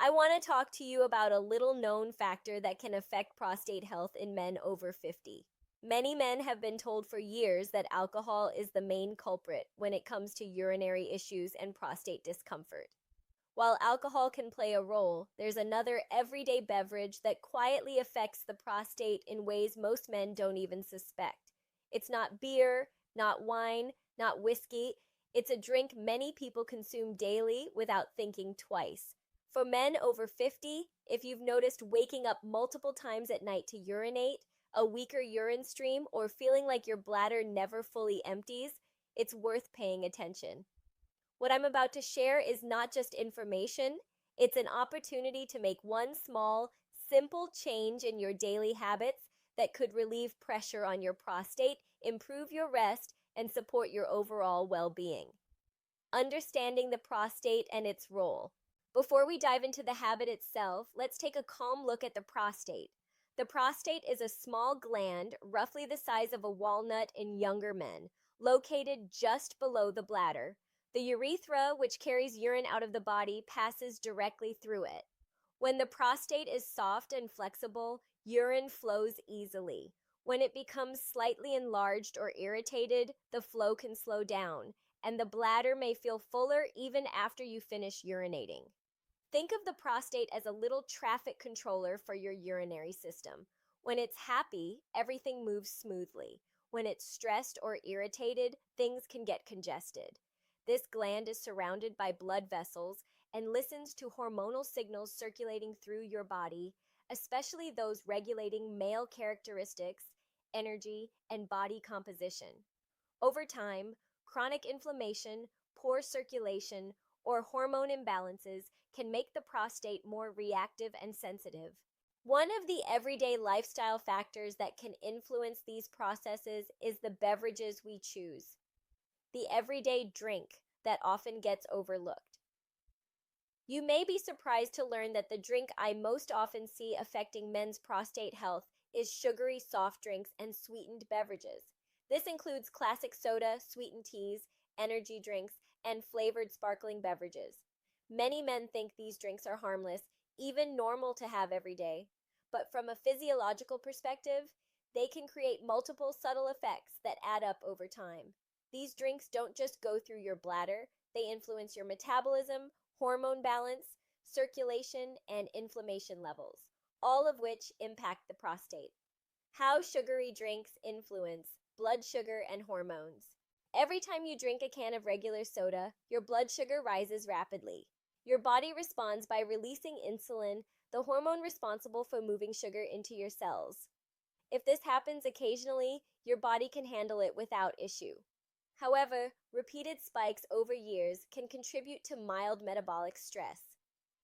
I want to talk to you about a little known factor that can affect prostate health in men over 50. Many men have been told for years that alcohol is the main culprit when it comes to urinary issues and prostate discomfort. While alcohol can play a role, there's another everyday beverage that quietly affects the prostate in ways most men don't even suspect. It's not beer, not wine, not whiskey. It's a drink many people consume daily without thinking twice. For men over 50, if you've noticed waking up multiple times at night to urinate, a weaker urine stream, or feeling like your bladder never fully empties, it's worth paying attention. What I'm about to share is not just information, it's an opportunity to make one small, simple change in your daily habits that could relieve pressure on your prostate, improve your rest, and support your overall well being. Understanding the prostate and its role. Before we dive into the habit itself, let's take a calm look at the prostate. The prostate is a small gland, roughly the size of a walnut in younger men, located just below the bladder. The urethra, which carries urine out of the body, passes directly through it. When the prostate is soft and flexible, urine flows easily. When it becomes slightly enlarged or irritated, the flow can slow down, and the bladder may feel fuller even after you finish urinating. Think of the prostate as a little traffic controller for your urinary system. When it's happy, everything moves smoothly. When it's stressed or irritated, things can get congested. This gland is surrounded by blood vessels and listens to hormonal signals circulating through your body, especially those regulating male characteristics, energy, and body composition. Over time, chronic inflammation, poor circulation, or hormone imbalances can make the prostate more reactive and sensitive. One of the everyday lifestyle factors that can influence these processes is the beverages we choose, the everyday drink that often gets overlooked. You may be surprised to learn that the drink I most often see affecting men's prostate health is sugary soft drinks and sweetened beverages. This includes classic soda, sweetened teas, energy drinks, and flavored sparkling beverages. Many men think these drinks are harmless, even normal to have every day. But from a physiological perspective, they can create multiple subtle effects that add up over time. These drinks don't just go through your bladder, they influence your metabolism, hormone balance, circulation, and inflammation levels, all of which impact the prostate. How sugary drinks influence blood sugar and hormones. Every time you drink a can of regular soda, your blood sugar rises rapidly. Your body responds by releasing insulin, the hormone responsible for moving sugar into your cells. If this happens occasionally, your body can handle it without issue. However, repeated spikes over years can contribute to mild metabolic stress.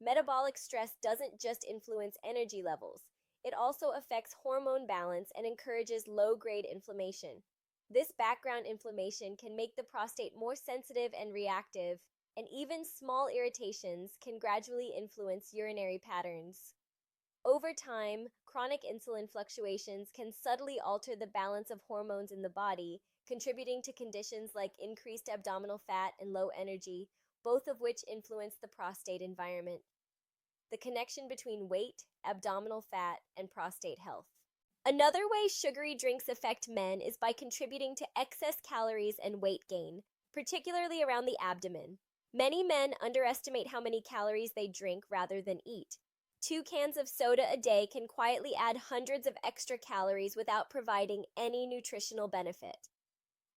Metabolic stress doesn't just influence energy levels, it also affects hormone balance and encourages low-grade inflammation. This background inflammation can make the prostate more sensitive and reactive, and even small irritations can gradually influence urinary patterns. Over time, chronic insulin fluctuations can subtly alter the balance of hormones in the body, contributing to conditions like increased abdominal fat and low energy, both of which influence the prostate environment. The connection between weight, abdominal fat, and prostate health. Another way sugary drinks affect men is by contributing to excess calories and weight gain, particularly around the abdomen. Many men underestimate how many calories they drink rather than eat. 2 cans of soda a day can quietly add hundreds of extra calories without providing any nutritional benefit.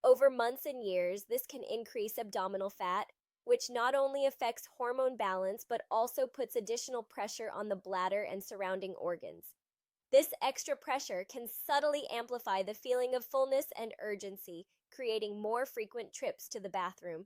Over months and years, this can increase abdominal fat, which not only affects hormone balance but also puts additional pressure on the bladder and surrounding organs. This extra pressure can subtly amplify the feeling of fullness and urgency, creating more frequent trips to the bathroom.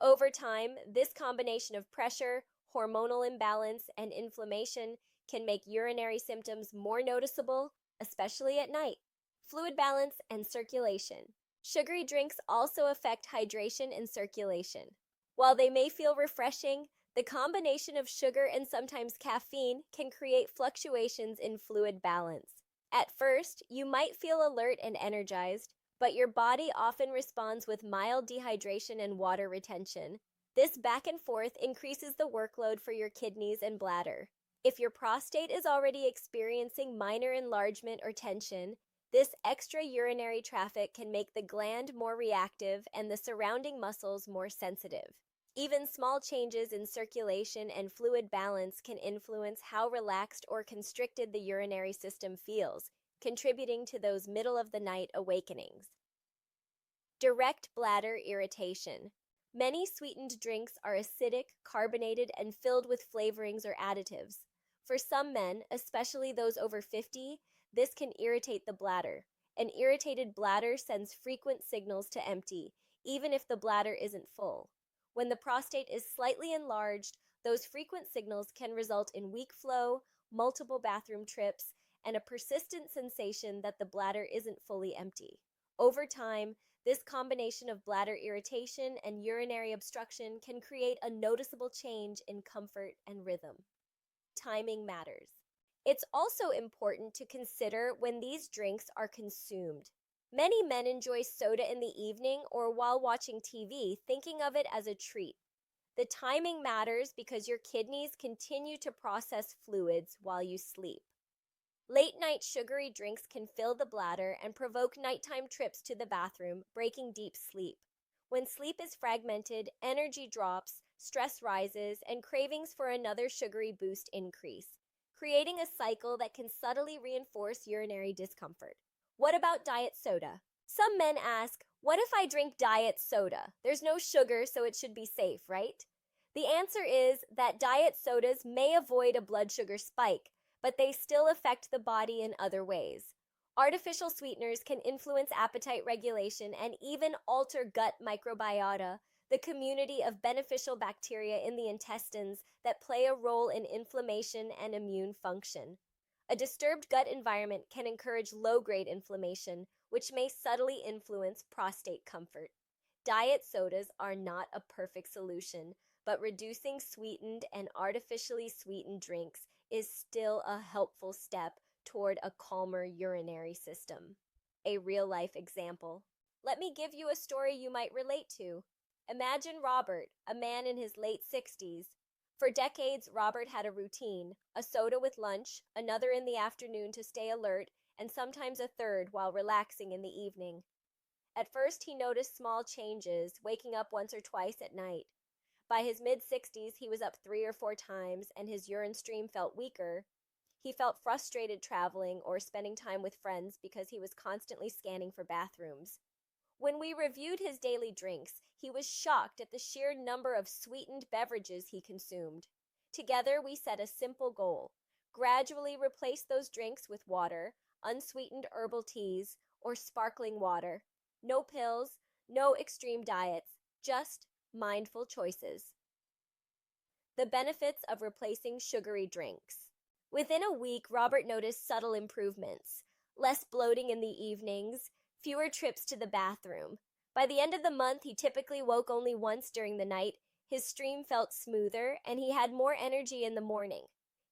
Over time, this combination of pressure, hormonal imbalance, and inflammation can make urinary symptoms more noticeable, especially at night. Fluid balance and circulation. Sugary drinks also affect hydration and circulation. While they may feel refreshing, the combination of sugar and sometimes caffeine can create fluctuations in fluid balance. At first, you might feel alert and energized, but your body often responds with mild dehydration and water retention. This back and forth increases the workload for your kidneys and bladder. If your prostate is already experiencing minor enlargement or tension, this extra urinary traffic can make the gland more reactive and the surrounding muscles more sensitive. Even small changes in circulation and fluid balance can influence how relaxed or constricted the urinary system feels, contributing to those middle-of-the-night awakenings. Direct bladder irritation. Many sweetened drinks are acidic, carbonated, and filled with flavorings or additives. For some men, especially those over 50, this can irritate the bladder. An irritated bladder sends frequent signals to empty, even if the bladder isn't full. When the prostate is slightly enlarged, those frequent signals can result in weak flow, multiple bathroom trips, and a persistent sensation that the bladder isn't fully empty. Over time, this combination of bladder irritation and urinary obstruction can create a noticeable change in comfort and rhythm. Timing matters. It's also important to consider when these drinks are consumed. Many men enjoy soda in the evening or while watching TV, thinking of it as a treat. The timing matters because your kidneys continue to process fluids while you sleep. Late-night sugary drinks can fill the bladder and provoke nighttime trips to the bathroom, breaking deep sleep. When sleep is fragmented, energy drops, stress rises, and cravings for another sugary boost increase, creating a cycle that can subtly reinforce urinary discomfort. What about diet soda? Some men ask, what if I drink diet soda? There's no sugar, so it should be safe, right? The answer is that diet sodas may avoid a blood sugar spike, but they still affect the body in other ways. Artificial sweeteners can influence appetite regulation and even alter gut microbiota, the community of beneficial bacteria in the intestines that play a role in inflammation and immune function. A disturbed gut environment can encourage low-grade inflammation, which may subtly influence prostate comfort. Diet sodas are not a perfect solution, but reducing sweetened and artificially sweetened drinks is still a helpful step toward a calmer urinary system. A real-life example. Let me give you a story you might relate to. Imagine Robert, a man in his late 60s. For decades, Robert had a routine: a soda with lunch, another in the afternoon to stay alert, and sometimes a third while relaxing in the evening. At first, he noticed small changes, waking up once or twice at night. By his mid-60s, he was up 3 or 4 times, and his urine stream felt weaker. He felt frustrated traveling or spending time with friends because he was constantly scanning for bathrooms. When we reviewed his daily drinks, he was shocked at the sheer number of sweetened beverages he consumed. Together, we set a simple goal: gradually replace those drinks with water, unsweetened herbal teas, or sparkling water. No pills, no extreme diets, just mindful choices. The benefits of replacing sugary drinks. Within a week, Robert noticed subtle improvements: less bloating in the evenings, fewer trips to the bathroom. By the end of the month, he typically woke only once during the night, his stream felt smoother, and he had more energy in the morning.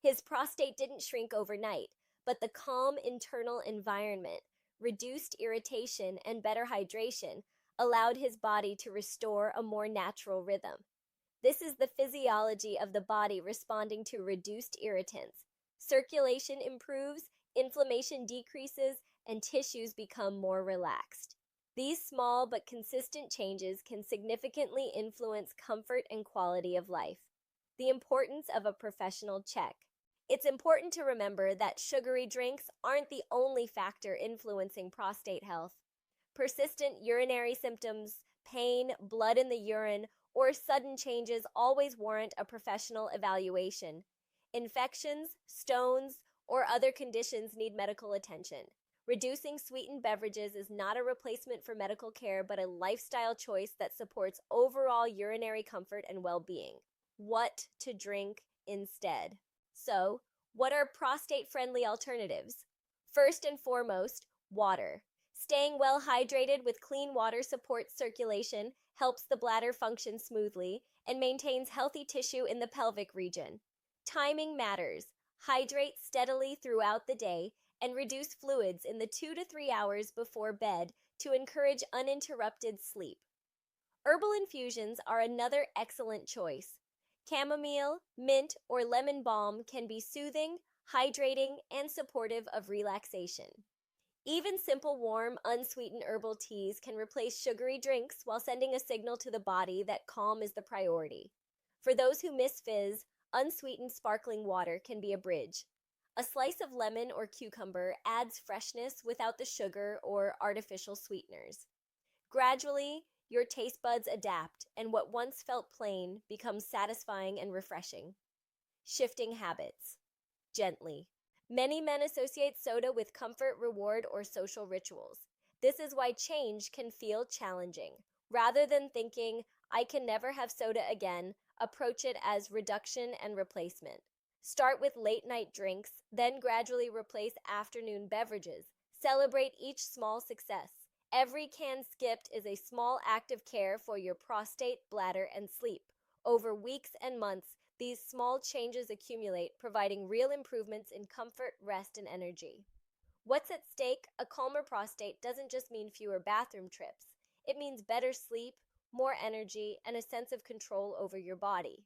His prostate didn't shrink overnight, but the calm internal environment, reduced irritation, and better hydration allowed his body to restore a more natural rhythm. This is the physiology of the body responding to reduced irritants. Circulation improves, inflammation decreases, and tissues become more relaxed. These small but consistent changes can significantly influence comfort and quality of life. The importance of a professional check. It's important to remember that sugary drinks aren't the only factor influencing prostate health. Persistent urinary symptoms, pain, blood in the urine, or sudden changes always warrant a professional evaluation. Infections, stones, or other conditions need medical attention. Reducing sweetened beverages is not a replacement for medical care, but a lifestyle choice that supports overall urinary comfort and well-being. What to drink instead? So, what are prostate-friendly alternatives? First and foremost, water. Staying well hydrated with clean water supports circulation, helps the bladder function smoothly, and maintains healthy tissue in the pelvic region. Timing matters. Hydrate steadily throughout the day and reduce fluids in the 2 to 3 hours before bed to encourage uninterrupted sleep. Herbal infusions are another excellent choice. Chamomile, mint, or lemon balm can be soothing, hydrating, and supportive of relaxation. Even simple, warm, unsweetened herbal teas can replace sugary drinks while sending a signal to the body that calm is the priority. For those who miss fizz, unsweetened sparkling water can be a bridge. A slice of lemon or cucumber adds freshness without the sugar or artificial sweeteners. Gradually, your taste buds adapt, and what once felt plain becomes satisfying and refreshing. Shifting habits. Gently. Many men associate soda with comfort, reward, or social rituals. This is why change can feel challenging. Rather than thinking, I can never have soda again, approach it as reduction and replacement. Start with late night drinks, then gradually replace afternoon beverages. Celebrate each small success. Every can skipped is a small act of care for your prostate, bladder, and sleep. Over weeks and months, these small changes accumulate, providing real improvements in comfort, rest, and energy. What's at stake? A calmer prostate doesn't just mean fewer bathroom trips. It means better sleep, more energy, and a sense of control over your body.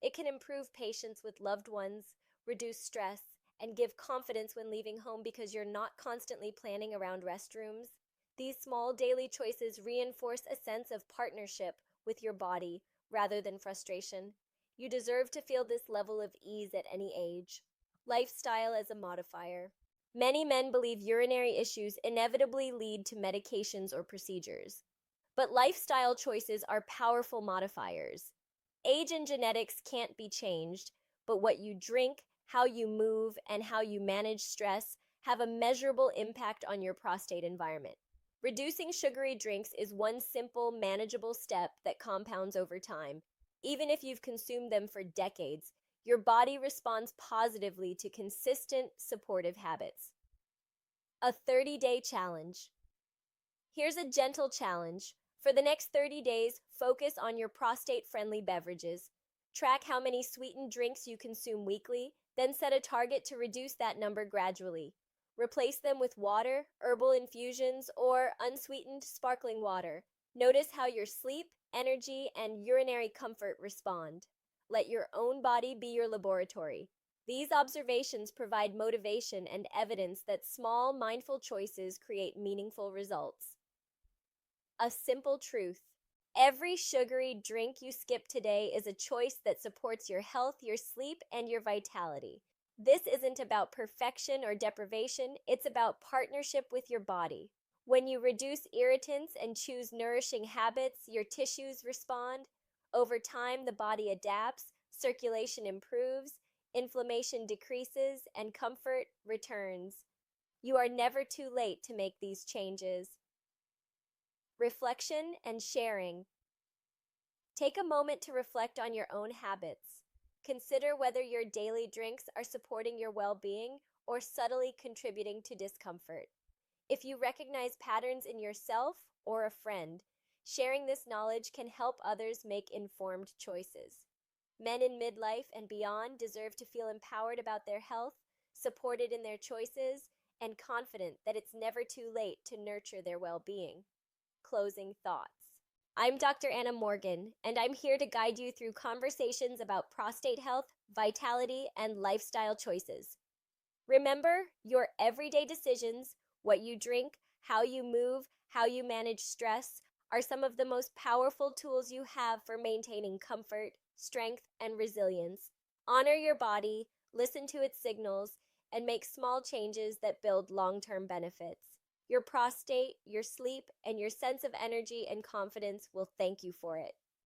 It can improve patience with loved ones, reduce stress, and give confidence when leaving home because you're not constantly planning around restrooms. These small daily choices reinforce a sense of partnership with your body rather than frustration. You deserve to feel this level of ease at any age. Lifestyle as a modifier. Many men believe urinary issues inevitably lead to medications or procedures. But lifestyle choices are powerful modifiers. Age and genetics can't be changed, but what you drink, how you move, and how you manage stress have a measurable impact on your prostate environment. Reducing sugary drinks is one simple, manageable step that compounds over time. Even if you've consumed them for decades, your body responds positively to consistent, supportive habits. A 30-day challenge. Here's a gentle challenge. For the next 30 days, focus on your prostate-friendly beverages. Track how many sweetened drinks you consume weekly, then set a target to reduce that number gradually. Replace them with water, herbal infusions, or unsweetened sparkling water. Notice how your sleep, energy, and urinary comfort respond. Let your own body be your laboratory. These observations provide motivation and evidence that small, mindful choices create meaningful results. A simple truth. Every sugary drink you skip today is a choice that supports your health, your sleep, and your vitality. This isn't about perfection or deprivation, it's about partnership with your body. When you reduce irritants and choose nourishing habits, your tissues respond. Over time, the body adapts, circulation improves, inflammation decreases, and comfort returns. You are never too late to make these changes. Reflection and sharing. Take a moment to reflect on your own habits. Consider whether your daily drinks are supporting your well-being or subtly contributing to discomfort. If you recognize patterns in yourself or a friend, sharing this knowledge can help others make informed choices. Men in midlife and beyond deserve to feel empowered about their health, supported in their choices, and confident that it's never too late to nurture their well-being. Closing thoughts. I'm Dr. Anna Morgan, and I'm here to guide you through conversations about prostate health, vitality, and lifestyle choices. Remember, your everyday decisions, what you drink, how you move, how you manage stress, are some of the most powerful tools you have for maintaining comfort, strength, and resilience. Honor your body, listen to its signals, and make small changes that build long-term benefits. Your prostate, your sleep, and your sense of energy and confidence will thank you for it.